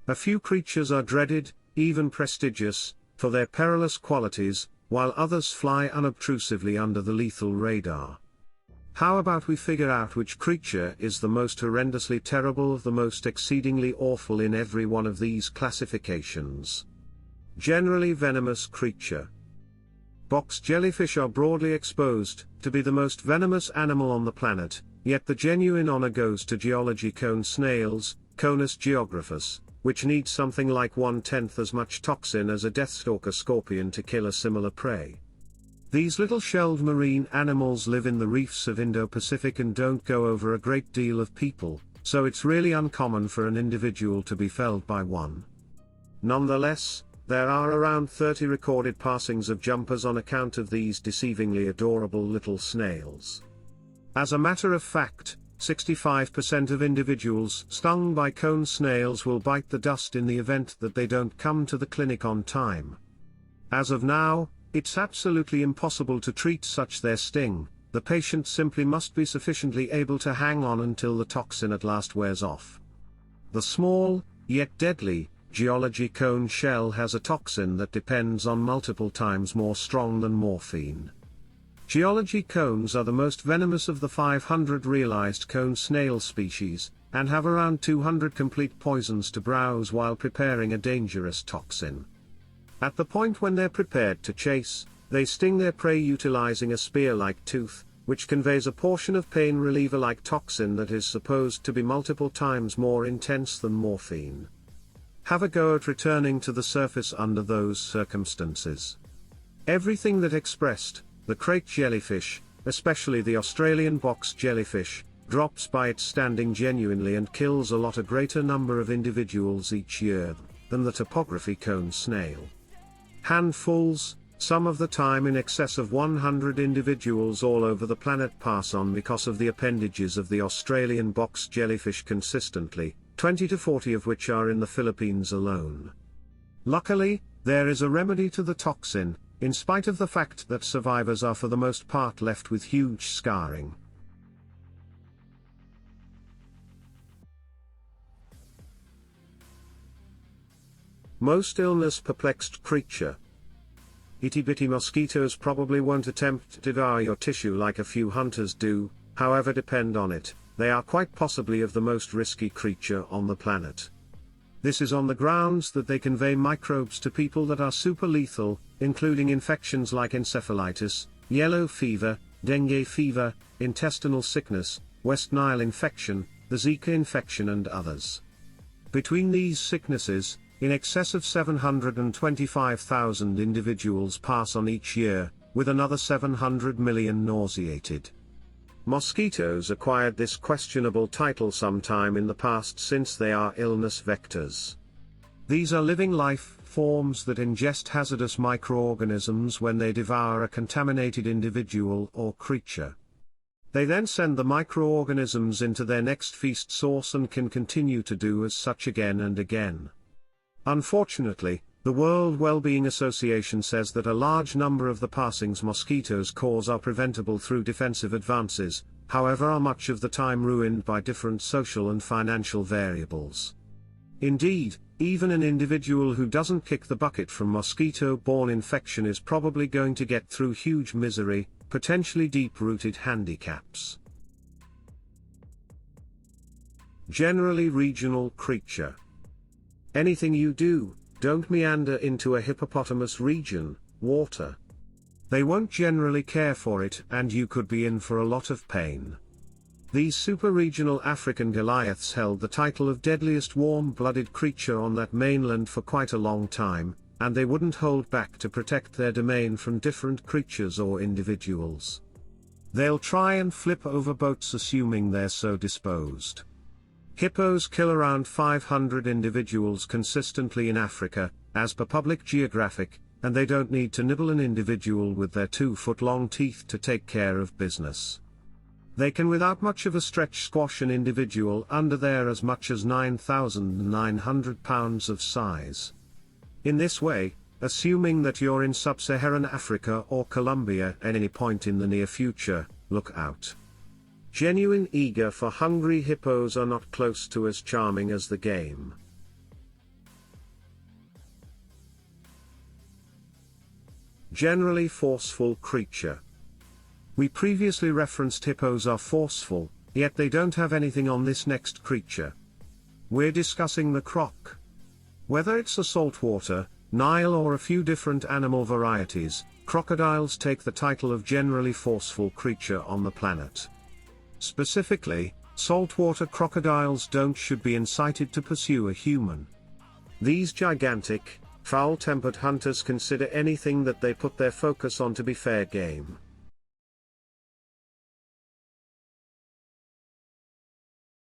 A few creatures are dreaded, even prestigious, for their perilous qualities, while others fly unobtrusively under the lethal radar. How about we figure out which creature is the most horrendously terrible, the most exceedingly awful in every one of these classifications? Generally venomous creature. Box jellyfish are broadly exposed to be the most venomous animal on the planet, yet the genuine honor goes to geology cone snails, Conus geographus, which need something like 1/10 as much toxin as a deathstalker scorpion to kill a similar prey. These little shelled marine animals live in the reefs of Indo-Pacific and don't go over a great deal of people, so it's really uncommon for an individual to be felled by one. Nonetheless, there are around 30 recorded passings of jumpers on account of these deceivingly adorable little snails. As a matter of fact, 65% of individuals stung by cone snails will bite the dust in the event that they don't come to the clinic on time. As of now, it's absolutely impossible to treat such their sting. The patient simply must be sufficiently able to hang on until the toxin at last wears off. The small, yet deadly, geology cone shell has a toxin that depends on multiple times more strong than morphine. Geology cones are the most venomous of the 500 realized cone snail species, and have around 200 complete poisons to browse while preparing a dangerous toxin. At the point when they're prepared to chase, they sting their prey utilizing a spear-like tooth, which conveys a portion of pain reliever-like toxin that is supposed to be multiple times more intense than morphine. Have a go at returning to the surface under those circumstances. Everything that expressed, the crate jellyfish, especially the Australian box jellyfish, drops by its standing genuinely and kills a lot a greater number of individuals each year than the topography cone snail. Handfuls, some of the time in excess of 100 individuals all over the planet pass on because of the appendages of the Australian box jellyfish consistently, 20 to 40 of which are in the Philippines alone. Luckily, there is a remedy to the toxin, in spite of the fact that survivors are for the most part left with huge scarring. Most illness-perplexed creature. Itty-bitty mosquitoes probably won't attempt to devour your tissue like a few hunters do, however depend on it, they are quite possibly of the most risky creature on the planet. This is on the grounds that they convey microbes to people that are super lethal, including infections like encephalitis, yellow fever, dengue fever, intestinal sickness, West Nile infection, the Zika infection and others. Between these sicknesses, in excess of 725,000 individuals pass on each year, with another 700 million nauseated. Mosquitoes acquired this questionable title sometime in the past since they are illness vectors. These are living life forms that ingest hazardous microorganisms when they devour a contaminated individual or creature. They then send the microorganisms into their next feast source and can continue to do as such again and again. Unfortunately, the World Wellbeing Association says that a large number of the passings mosquitoes cause are preventable through defensive advances, however are much of the time ruined by different social and financial variables. Indeed, even an individual who doesn't kick the bucket from mosquito-borne infection is probably going to get through huge misery, potentially deep-rooted handicaps. Generally regional creature. Anything you do, don't meander into a hippopotamus region, water. They won't generally care for it and you could be in for a lot of pain. These super-regional African Goliaths held the title of deadliest warm-blooded creature on that mainland for quite a long time, and they wouldn't hold back to protect their domain from different creatures or individuals. They'll try and flip over boats assuming they're so disposed. Hippos kill around 500 individuals consistently in Africa, as per Public Geographic, and they don't need to nibble an individual with their 2-foot-long teeth to take care of business. They can without much of a stretch squash an individual under their as much as 9,900 pounds of size. In this way, assuming that you're in sub-Saharan Africa or Colombia at any point in the near future, look out. Genuine eager for hungry hippos are not close to as charming as the game. Generally forceful creature. We previously referenced hippos are forceful, yet they don't have anything on this next creature. We're discussing the croc. Whether it's a saltwater, Nile or a few different animal varieties, crocodiles take the title of generally forceful creature on the planet. Specifically, saltwater crocodiles should be incited to pursue a human. These gigantic, foul-tempered hunters consider anything that they put their focus on to be fair game.